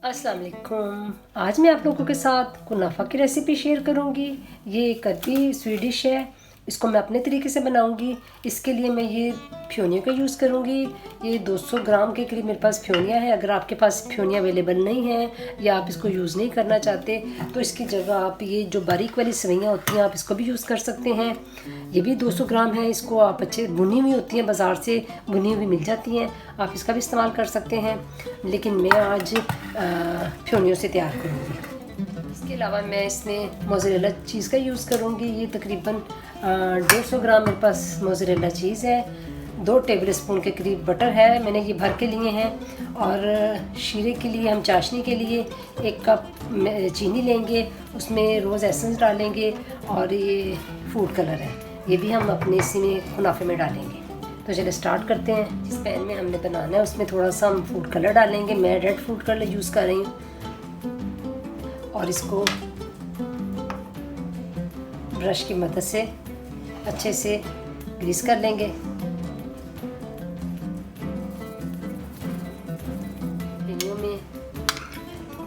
अस्सलाम वालेकुम। आज मैं आप लोगों के साथ कुनाफा की रेसिपी शेयर करूंगी। ये एक अरबी स्वीट डिश है। इसको मैं अपने तरीके से बनाऊंगी। इसके लिए मैं ये फ्योनियों का यूज़ करूंगी। ये 200 ग्राम के करीब मेरे पास फ्योनिया है। अगर आपके पास फ्योनिया अवेलेबल नहीं है या आप इसको यूज़ नहीं करना चाहते तो इसकी जगह आप ये जो बारीक वाली सवैयाँ होती हैं आप इसको भी यूज़ कर सकते हैं। ये भी 200 ग्राम है। इसको आप अच्छे भुनी हुई होती हैं, बाज़ार से भुनी हुई मिल जाती हैं, आप इसका भी इस्तेमाल कर सकते हैं। लेकिन मैं आज फ्योनियों से तैयार करूँगी। इसके अलावा मैं इसमें मोज़रेला चीज़ का यूज़ करूँगी। ये तकरीबन 150 ग्राम मेरे पास मोज़रेला चीज़ है। 2 टेबल स्पून के करीब बटर है, मैंने ये भर के लिए हैं। और शीरे के लिए हम चाशनी के लिए 1 कप चीनी लेंगे, उसमें रोज़ एसेंस डालेंगे और ये फूड कलर है, ये भी हम अपने इसी में कुनाफे में डालेंगे। तो चलिए स्टार्ट करते हैं। जिस पैन में हमने बनाना है उसमें थोड़ा सा हम फूड कलर डालेंगे। मैं रेड फूड कलर यूज़ कर रही हूँ और इसको ब्रश की मदद से अच्छे से ग्रीस कर लेंगे। फेनियों में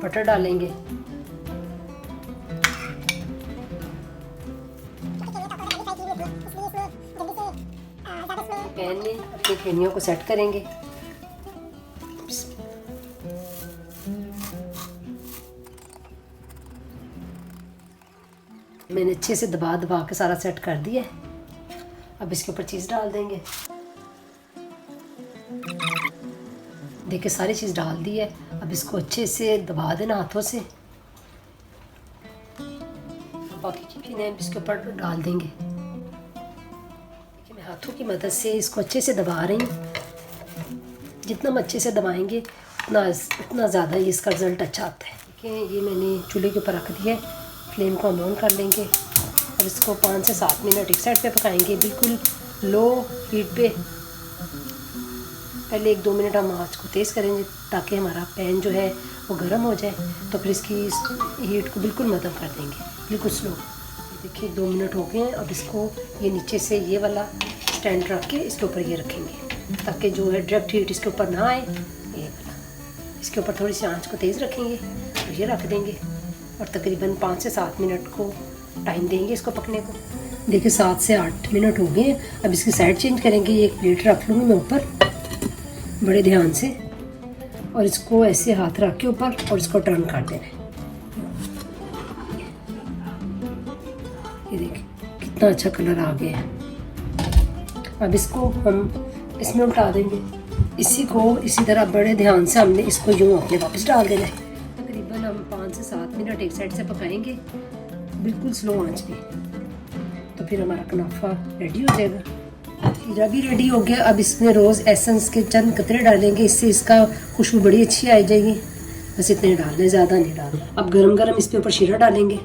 बटर डालेंगे। पैन में अपनी फेनियों को सेट करेंगे। मैंने अच्छे से दबा के सारा सेट कर दिया है। अब इसके ऊपर चीज़ डाल देंगे। देखिए सारी चीज़ डाल दी है। अब इसको अच्छे से दबा देना हाथों से। बाकी की चीज़ें इसके ऊपर डाल देंगे। देखिए मैं हाथों की मदद से इसको अच्छे से दबा रही हूँ। जितना हम अच्छे से दबाएंगे उतना ज़्यादा इसका रिज़ल्ट अच्छा आता है। देखिए ये मैंने चूल्हे के ऊपर रख दिया है। फ्लेम को हम ऑन कर लेंगे और इसको 5 से 7 मिनट एक साइड पे पकाएंगे, बिल्कुल लो हीट पे। पहले 1-2 मिनट हम आँच को तेज़ करेंगे ताकि हमारा पैन जो है वो गर्म हो जाए। तो फिर इसकी हीट को बिल्कुल मध्यम कर देंगे, बिल्कुल स्लो। देखिए 2 मिनट हो गए हैं। अब इसको ये नीचे से ये वाला स्टैंड रख के इसके ऊपर ये रखेंगे ताकि जो है डायरेक्ट हीट इसके ऊपर ना आए। ये वाला इसके ऊपर थोड़ी सी आँच को तेज़ रखेंगे और ये रख देंगे और तकरीबन 5 से 7 मिनट को टाइम देंगे इसको पकने को। देखिए 7 से 8 मिनट हो गए हैं। अब इसकी साइड चेंज करेंगे। ये एक प्लेट रख लूँगी मैं ऊपर बड़े ध्यान से और इसको ऐसे हाथ रख के ऊपर और इसको टर्न कर देना है। ये देखिए कितना अच्छा कलर आ गया है। अब इसको हम इसमें उल्टा देंगे। इसी को इसी तरह बड़े ध्यान से हमने इसको यूँ अपने वापस डाल देना है। तकरीबन हम 5 से 7 मिनट एक साइड से पकाएंगे, बिल्कुल स्लो आंच पे। तो फिर हमारा कुनाफा रेडी हो जाएगा। हीरा भी रेडी हो गया। अब इसमें रोज़ एसेंस के चंद कतरे डालेंगे, इससे इसका खुशबू बड़ी अच्छी आ जाएगी। बस इतने डालने, ज़्यादा नहीं डालना। अब गरम गरम इस पे ऊपर शीरा डालेंगे।